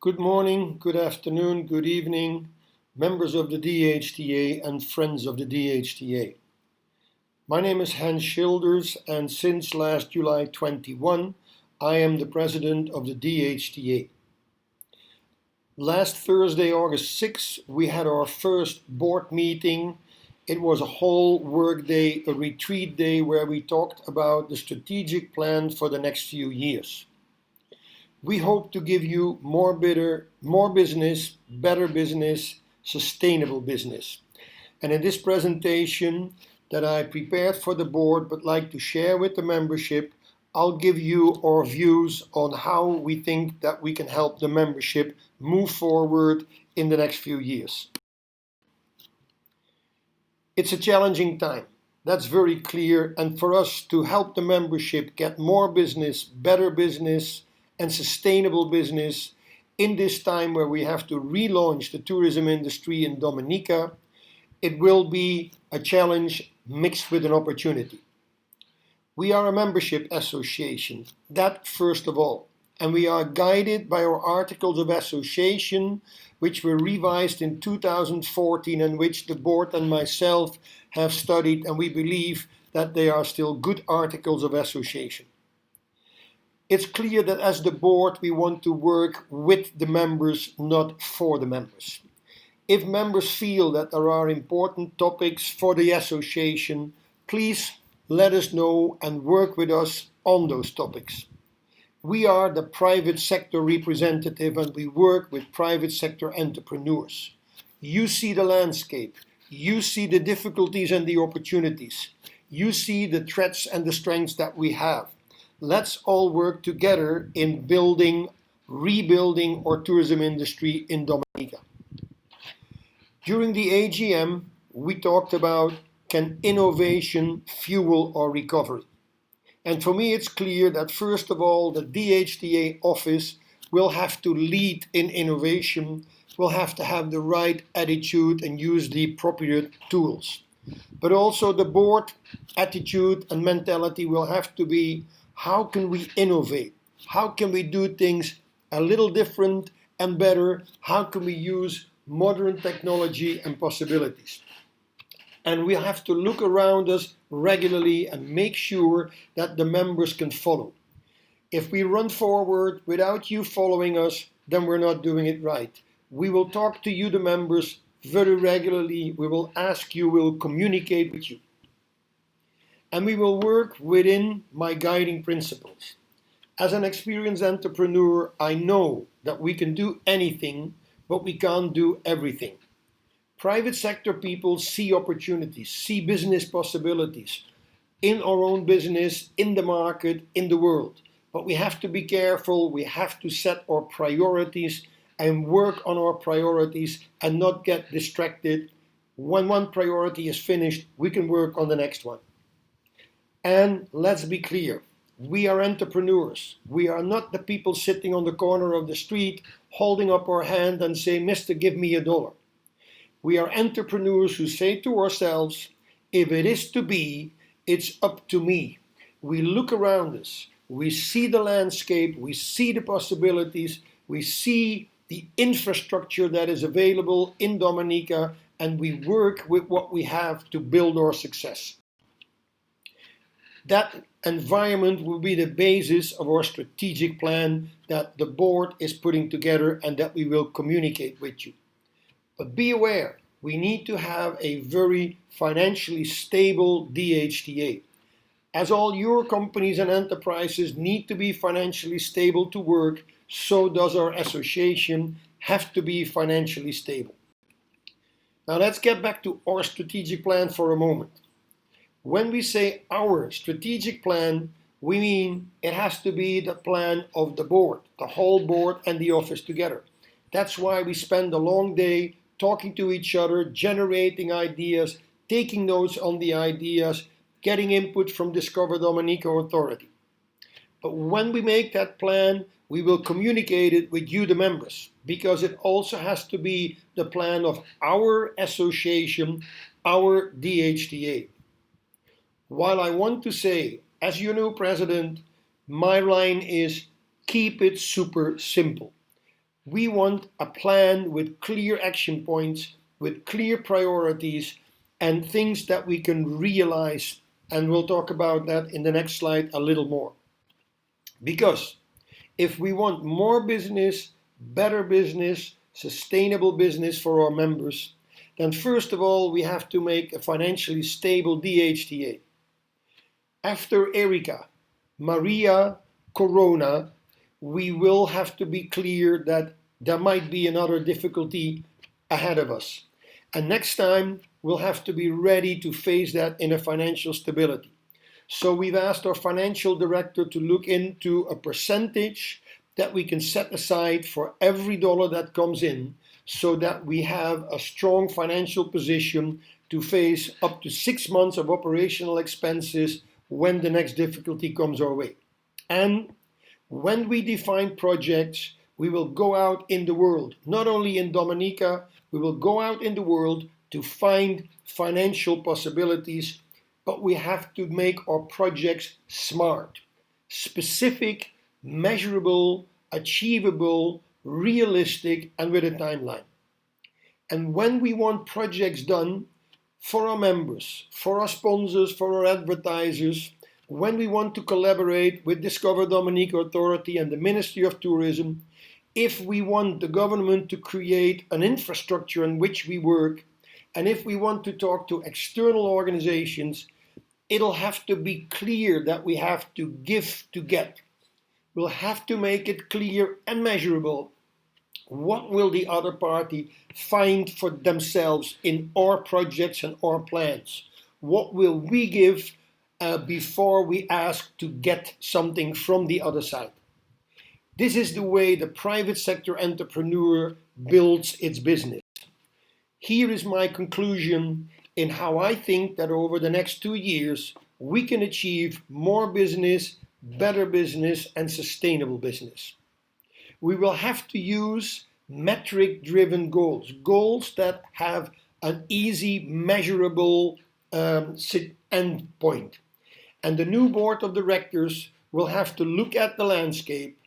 Good morning, good afternoon, good evening, members of the DHTA and friends of the DHTA. My name is Schilders, and since last July 21, I am the president of the DHTA. Last Thursday, August 6, we had our first board meeting. It was a whole work day, a retreat day where we talked about the strategic plan for the next few years. We hope to give you more business, better business, sustainable business. And in this presentation that I prepared for the board but like to share with the membership, I'll give you our views on how we think that we can help the membership move forward in the next few years. It's a challenging time. That's very clear. And for us to help the membership get more business, better business, and sustainable business in this time where we have to relaunch the tourism industry in Dominica, it will be a challenge mixed with an opportunity. We are a membership association, that first of all, and we are guided by our articles of association, which were revised in 2014 and which the board and myself have studied, and we believe that they are still good articles of association. It's clear that as the board we want to work with the members, not for the members. If members feel that there are important topics for the association, please let us know and work with us on those topics. We are the private sector representative and we work with private sector entrepreneurs. You see the landscape, you see the difficulties and the opportunities, you see the threats and the strengths that we have. Let's all work together in rebuilding our tourism industry in Dominica. During the AGM, we talked about, can innovation fuel our recovery? And for me, it's clear that first of all, the DHTA office will have to lead in innovation, will have to have the right attitude and use the appropriate tools. But also the board attitude and mentality will have to be, how can we innovate? How can we do things a little different and better? How can we use modern technology and possibilities? And we have to look around us regularly and make sure that the members can follow. If we run forward without you following us, then we're not doing it right. We will talk to you, the members, very regularly. We will ask you, we'll communicate with you. And we will work within my guiding principles. As an experienced entrepreneur, I know that we can do anything, but we can't do everything. Private sector people see opportunities, see business possibilities in our own business, in the market, in the world. But we have to be careful, we have to set our priorities and work on our priorities and not get distracted. When one priority is finished, we can work on the next one. And let's be clear, we are entrepreneurs. We are not the people sitting on the corner of the street holding up our hand and say, Mister, give me $1. We are entrepreneurs who say to ourselves, if it is to be, it's up to me. We look around us, we see the landscape, we see the possibilities, we see the infrastructure that is available in Dominica, and we work with what we have to build our success. That environment will be the basis of our strategic plan that the board is putting together and that we will communicate with you. But be aware, we need to have a very financially stable DHTA. As all your companies and enterprises need to be financially stable to work, so does our association have to be financially stable. Now let's get back to our strategic plan for a moment. When we say our strategic plan, we mean it has to be the plan of the board, the whole board and the office together. That's why we spend a long day talking to each other, generating ideas, taking notes on the ideas, getting input from Discover Dominica Authority. But when we make that plan, we will communicate it with you, the members, because it also has to be the plan of our association, our DHTA. While I want to say, as your new president, my line is keep it super simple. We want a plan with clear action points, with clear priorities, and things that we can realize. And we'll talk about that in the next slide a little more. Because if we want more business, better business, sustainable business for our members, then first of all, we have to make a financially stable DHTA. After Erika, Maria, Corona, we will have to be clear that there might be another difficulty ahead of us. And next time, we'll have to be ready to face that in a financial stability. So we've asked our financial director to look into a percentage that we can set aside for every dollar that comes in, so that we have a strong financial position to face up to 6 months of operational expenses when the next difficulty comes our way. And when we define projects, we will go out in the world, not only in Dominica, we will go out in the world to find financial possibilities, but we have to make our projects smart, specific, measurable, achievable, realistic, and with a timeline. And when we want projects done for our members, for our sponsors, for our advertisers, when we want to collaborate with Discover Dominica Authority and the Ministry of Tourism, if we want the government to create an infrastructure in which we work, and if we want to talk to external organizations, it'll have to be clear that we have to give to get. We'll have to make it clear and measurable. What will the other party find for themselves in our projects and our plans? What will we give before we ask to get something from the other side? This is the way the private sector entrepreneur builds its business. Here is my conclusion in how I think that over the next 2 years we can achieve more business, better business, and sustainable business. We will have to use metric-driven goals, goals that have an easy, measurable end point. And the new board of directors will have to look at the landscape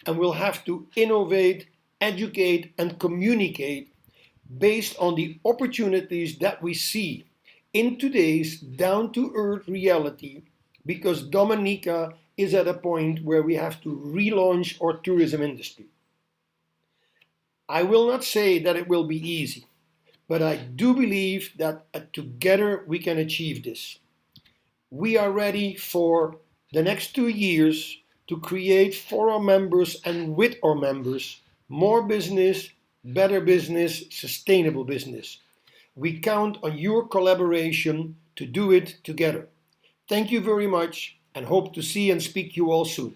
and will have to innovate, educate, and communicate based on the opportunities that we see in today's down-to-earth reality, because Dominica is at a point where we have to relaunch our tourism industry. I will not say that it will be easy, but I do believe that together we can achieve this. We are ready for the next 2 years to create for our members and with our members more business, better business, sustainable business. We count on your collaboration to do it together. Thank you very much and hope to see and speak to you all soon.